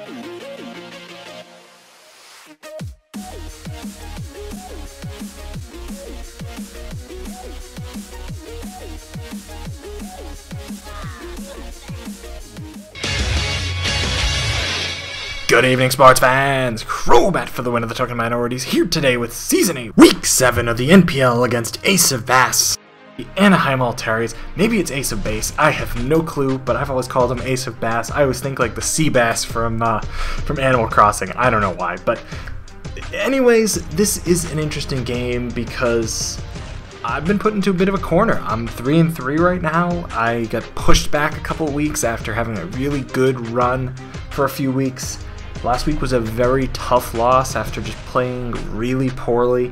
Good evening, sports fans! Crobat for the win of the TheTokenMinorities here today with Season 8, Week 7 of the NPL against Ace of Bass. The Anaheim Altarias. Maybe it's Ace of Base, I have no clue, but I've always called him Ace of Bass. I always think like the sea bass from Animal Crossing. I don't know why, but anyways, this is an interesting game because I've been put into a bit of a corner. I'm 3-3 right now. I got pushed back a couple weeks after having a really good run for a few weeks. Last week was a very tough loss after just playing really poorly.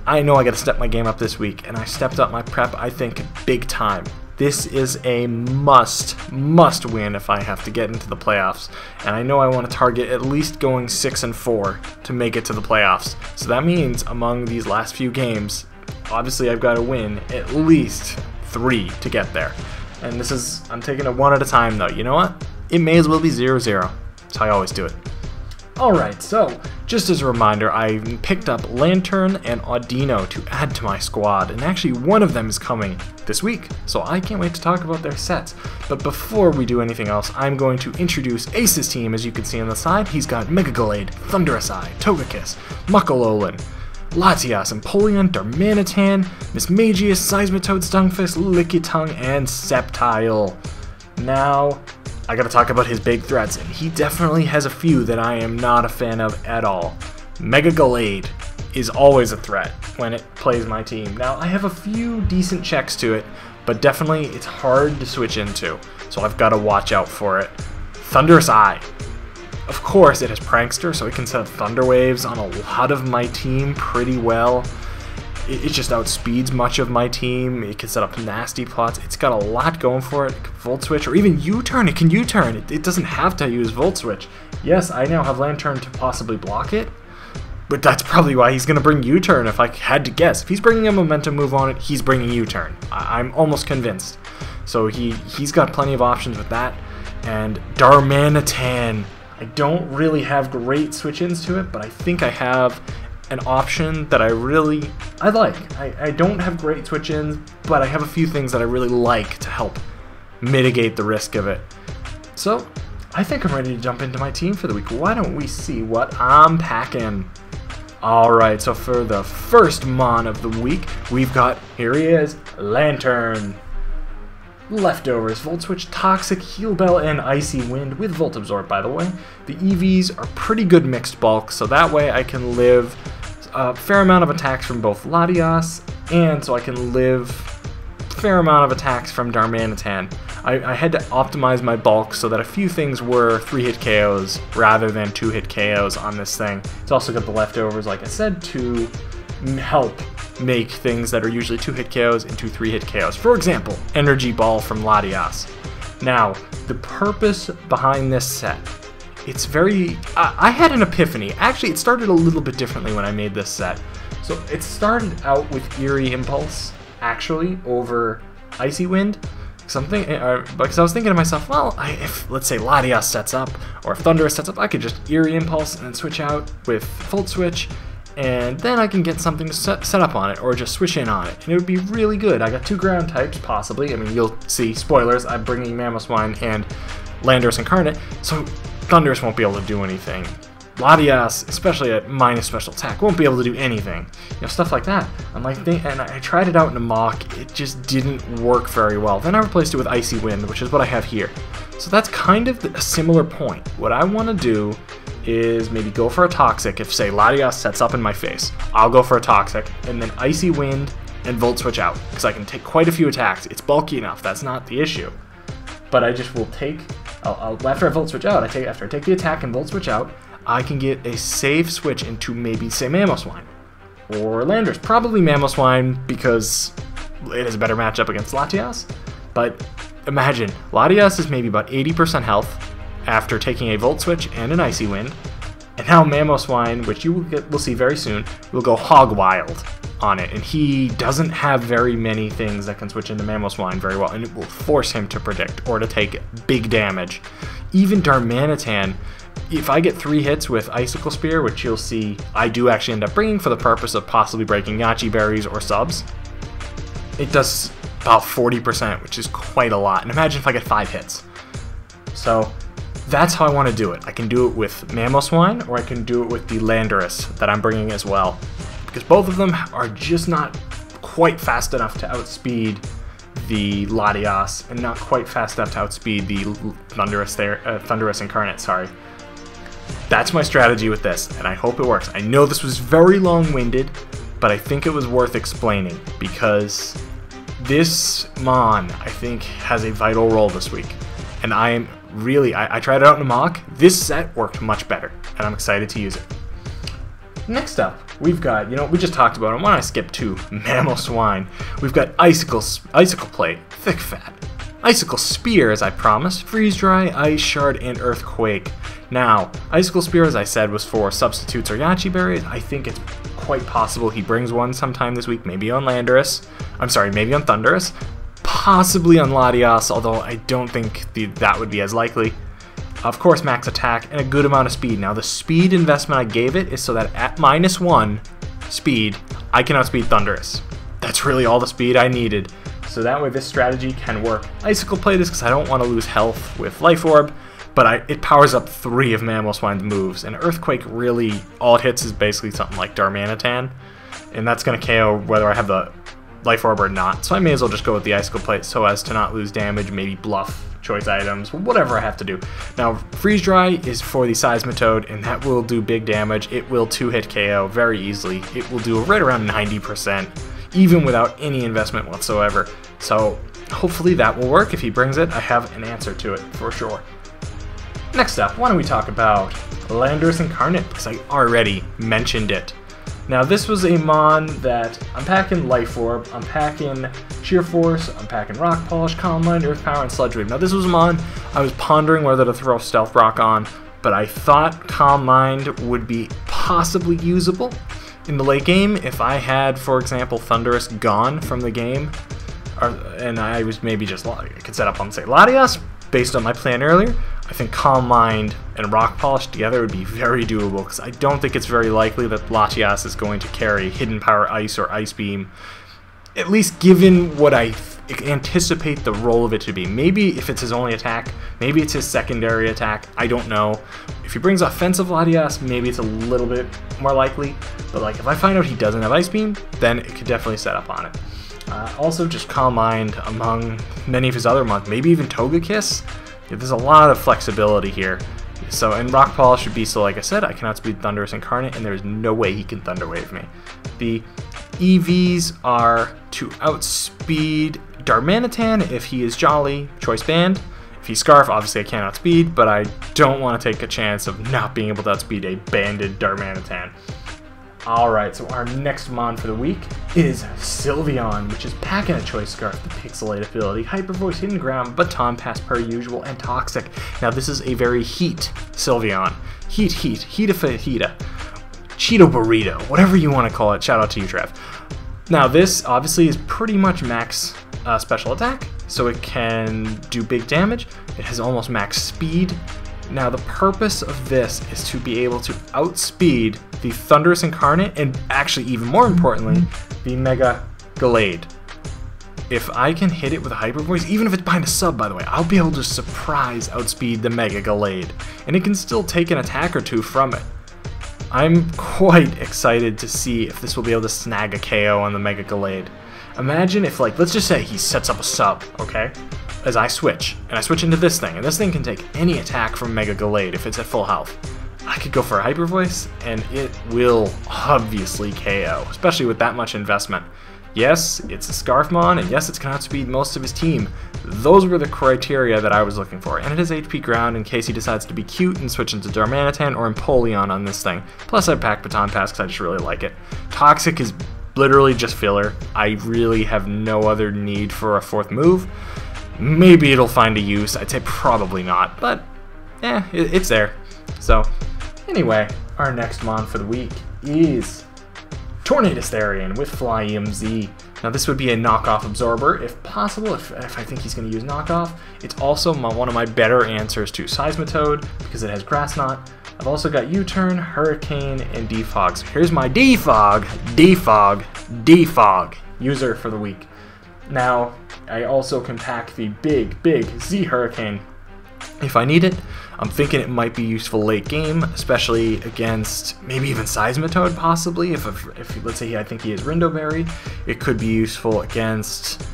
I know I got to step my game up this week, and I stepped up my prep, I think, big time. This is a must win if I have to get into the playoffs, and I know I want to target at least going 6-4 to make it to the playoffs. So that means among these last few games, obviously I've got to win at least 3 to get there. And this is, I'm taking it one at a time though. You know what? It may as well be 0-0. That's how I always do it. Alright, so just as a reminder, I picked up Lantern and Audino to add to my squad, and actually one of them is coming this week, so I can't wait to talk about their sets. But before we do anything else, I'm going to introduce Ace's team. As you can see on the side, he's got Mega Gallade, Thunderous Eye, Togekiss, Muckalolan, Latias, Empoleon, Darmanitan, Mismagius, Seismitoad, Stunfisk, Lickitung, and Sceptile. Now, I gotta talk about his big threats, and he definitely has a few that I am not a fan of at all. Mega Gallade is always a threat when it plays my team. Now, I have a few decent checks to it, but definitely it's hard to switch into, so I've got to watch out for it. Thunderous Eye. Of course, it has Prankster, so it can set up Thunder Waves on a lot of my team pretty well. It just outspeeds much of my team. It can set up nasty plots. It's got a lot going for it. It can Volt Switch, or even U-Turn. It can U-Turn. It doesn't have to use Volt Switch. Yes, I now have Lantern to possibly block it, but that's probably why he's going to bring U-Turn if I had to guess. If he's bringing a momentum move on it, he's bringing U-Turn. I'm almost convinced. So he's got plenty of options with that. And Darmanitan. I don't really have great switch-ins to it, but I think I have an option that I like. I don't have great switch-ins, but I have a few things that I really like to help mitigate the risk of it. So, I think I'm ready to jump into my team for the week. Why don't we see what I'm packing? Alright, so for the first Mon of the week, we've got, here he is, Lantern. Leftovers, Volt Switch, Toxic, Heal Bell, and Icy Wind, with Volt Absorb, by the way. The EVs are pretty good mixed bulk, so that way I can live a fair amount of attacks from both Latias, and so I can live a fair amount of attacks from Darmanitan. I had to optimize my bulk so that a few things were 3-hit KOs rather than 2-hit KOs on this thing. It's also got the leftovers, like I said, to help make things that are usually 2-hit KOs into 3-hit KOs. For example, Energy Ball from Latias. Now, the purpose behind this set, it's very... I had an epiphany. Actually, it started a little bit differently when I made this set. So it started out with Eerie Impulse, actually, over Icy Wind. Because I was thinking to myself, well, if, let's say, Latias sets up, or if Thunderous sets up, I could just Eerie Impulse and then switch out with Volt Switch, and then I can get something to set up on it, or just switch in on it, and it would be really good. I got 2 ground types, possibly. I mean, you'll see, spoilers, I'm bringing Mamoswine and Landorus Incarnate, so Thunderous won't be able to do anything. Latias, especially at minus special attack, won't be able to do anything. You know, stuff like that. And I tried it out in a mock, it just didn't work very well. Then I replaced it with Icy Wind, which is what I have here. So that's kind of a similar point. What I want to do is maybe go for a Toxic. If, say, Latias sets up in my face, I'll go for a Toxic, and then Icy Wind and Volt Switch out, because I can take quite a few attacks. It's bulky enough, that's not the issue. But I just will take, after I Volt Switch out, after I take the attack and Volt Switch out, I can get a safe switch into maybe, say, Mamoswine. Or Landorus. Probably Mamoswine, because it is a better matchup against Latias. But imagine, Latias is maybe about 80% health after taking a Volt Switch and an Icy Wind, and now Mamoswine, which you will see very soon, will go hog wild on it, and he doesn't have very many things that can switch into Mamoswine very well, and it will force him to predict or to take big damage. Even Darmanitan if I get 3 hits with Icicle Spear, which you'll see I do actually end up bringing for the purpose of possibly breaking Yachi Berries or subs, it does about 40%, which is quite a lot. And imagine if I get 5 hits. So that's how I want to do it. I can do it with Mamoswine, or I can do it with the Landorus that I'm bringing as well. Because both of them are just not quite fast enough to outspeed the Latias, and not quite fast enough to outspeed the Thundurus Incarnate, sorry. That's my strategy with this, and I hope it works. I know this was very long-winded, but I think it was worth explaining, because this Mon, I think, has a vital role this week. And I am really, I tried it out in a mock. This set worked much better, and I'm excited to use it. Next up, we've got, we just talked about it. Why don't I skip to Mamoswine? We've got Icicle Plate, Thick Fat, Icicle Spear, as I promised, Freeze Dry, Ice Shard, and Earthquake. Now, Icicle Spear, as I said, was for substitutes or Yachi Berries. I think it's quite possible he brings one sometime this week, maybe on Landorus. I'm sorry, maybe on Thundurus. Possibly on Latias, although I don't think that would be as likely. Of course, max attack and a good amount of speed. Now, the speed investment I gave it is so that at -1 speed, I can outspeed Thundurus. That's really all the speed I needed. So that way this strategy can work. Icicle Plate is because I don't want to lose health with Life Orb, but it powers up 3 of Mamoswine's moves. And Earthquake really, all it hits is basically something like Darmanitan. And that's going to KO whether I have the Life Orb or not. So I may as well just go with the Icicle Plate so as to not lose damage, maybe bluff choice items, whatever I have to do. Now, Freeze Dry is for the Seismitoad, and that will do big damage. It will 2-hit KO very easily. It will do right around 90%, even without any investment whatsoever. So hopefully that will work. If he brings it, I have an answer to it for sure. Next up, why don't we talk about Landorus Incarnate, because I already mentioned it. Now, this was a Mon that I'm packing Life Orb, I'm packing Sheer Force, I'm packing Rock Polish, Calm Mind, Earth Power, and Sludge Wave. Now, this was a Mon I was pondering whether to throw Stealth Rock on, but I thought Calm Mind would be possibly usable in the late game if I had, for example, Thundurus gone from the game, and I was maybe just, I could set up on, say, Latias, based on my plan earlier. I think Calm Mind and Rock Polish together would be very doable, because I don't think it's very likely that Latias is going to carry Hidden Power Ice or Ice Beam, at least given what I anticipate the role of it to be. Maybe if it's his only attack, maybe it's his secondary attack, I don't know. If he brings offensive Latias, maybe it's a little bit more likely, but like if I find out he doesn't have Ice Beam, then it could definitely set up on it. Also, just Calm Mind among many of his other mons, maybe even Togekiss. There's a lot of flexibility here. So, and Rock Polish should be, so like I said, I can outspeed Thundurus Incarnate, and there's no way he can Thunder Wave me. The EVs are to outspeed Darmanitan if he is Jolly, Choice Band. If he's Scarf, obviously I can't outspeed, but I don't want to take a chance of not being able to outspeed a banded Darmanitan. Alright, so our next Mon for the week is Sylveon, which is packing a Choice Scarf, the Pixelate ability, Hyper Voice, Hidden Ground, Baton Pass per usual, and Toxic. Now this is a very heat Sylveon. Heat, Heata Fajita, Cheeto Burrito, whatever you want to call it. Shout out to you, Trev. Now this obviously is pretty much max special attack, so it can do big damage. It has almost max speed. Now, the purpose of this is to be able to outspeed the Thundurus Incarnate, and actually, even more importantly, the Mega Gallade. If I can hit it with a Hyper Voice, even if it's behind a sub, by the way, I'll be able to surprise outspeed the Mega Gallade, and it can still take an attack or two from it. I'm quite excited to see if this will be able to snag a KO on the Mega Gallade. Imagine if, like, let's just say he sets up a sub, okay? As I switch, and I switch into this thing, and this thing can take any attack from Mega Gallade if it's at full health. I could go for a Hyper Voice, and it will obviously KO, especially with that much investment. Yes, it's a Scarfmon, and yes, it's going to outspeed most of his team. Those were the criteria that I was looking for, and it has HP Ground in case he decides to be cute and switch into Darmanitan or Empoleon on this thing. Plus I pack Baton Pass because I just really like it. Toxic is literally just filler. I really have no other need for a fourth move. Maybe it'll find a use. I'd say probably not, but yeah, it's there. So anyway, our next Mon for the week is Tornadus Therian with Fly EMZ. Now this would be a knockoff absorber if possible, if I think he's going to use knockoff. It's also one of my better answers to Seismitoad because it has Grass Knot. I've also got U-Turn, Hurricane, and Defog. So here's my Defog user for the week. Now I also can pack the big Z Hurricane if I need it. I'm thinking it might be useful late game, especially against maybe even Seismitoad possibly. If let's say I think he has Rindoberry, it could be useful against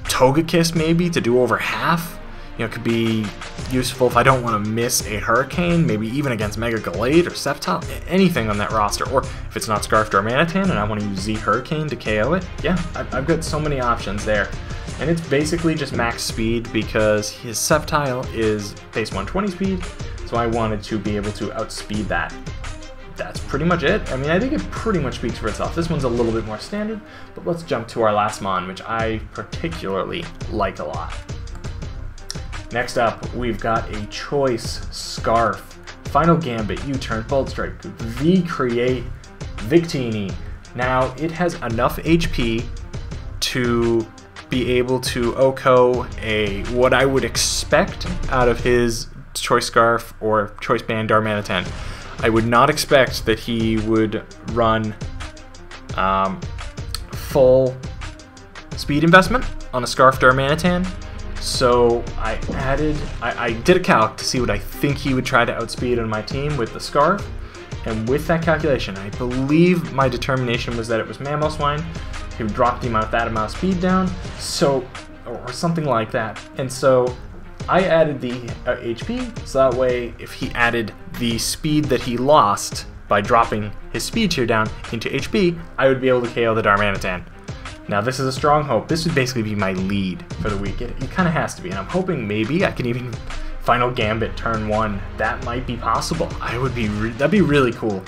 Togekiss maybe to do over half. You know, it could be useful if I don't want to miss a Hurricane, maybe even against Mega Gallade or Sceptile, anything on that roster. Or if it's not Scarf Darmanitan and I want to use Z Hurricane to KO it, yeah, I've got so many options there. And it's basically just max speed because his Sceptile is base 120 speed, so I wanted to be able to outspeed that. That's pretty much it. I mean, I think it pretty much speaks for itself. This one's a little bit more standard, but let's jump to our last mon, which I particularly like a lot. Next up, we've got a Choice Scarf, Final Gambit, U-Turn, Bolt Strike, V-Create, Victini. Now, it has enough HP to be able to OHKO what I would expect out of his Choice Scarf or Choice Band Darmanitan. I would not expect that he would run full speed investment on a Scarf Darmanitan. So I did a calc to see what I think he would try to outspeed on my team with the Scarf. And with that calculation, I believe my determination was that it was Mamoswine. He would drop that amount of speed down, so, or something like that. And so I added the HP, so that way if he added the speed that he lost by dropping his speed tier down into HP, I would be able to KO the Darmanitan. Now this is a strong hope. This would basically be my lead for the week. It kind of has to be, and I'm hoping maybe I can even Final Gambit turn 1. That might be possible. That'd be really cool.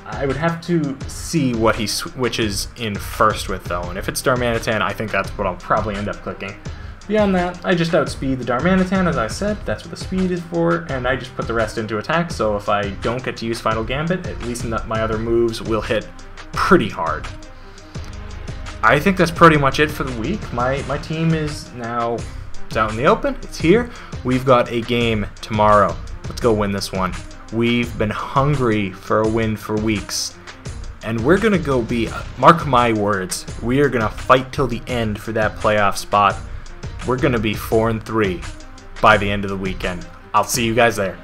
I would have to see what he switches in first with though, and if it's Darmanitan, I think that's what I'll probably end up clicking. Beyond that, I just outspeed the Darmanitan, as I said, that's what the speed is for, and I just put the rest into attack, so if I don't get to use Final Gambit, at least my other moves will hit pretty hard. I think that's pretty much it for the week. My team is now out in the open, it's here. We've got a game tomorrow. Let's go win this one. We've been hungry for a win for weeks, and we're going to mark my words, we are going to fight till the end for that playoff spot. We're going to be 4-3 by the end of the weekend. I'll see you guys there.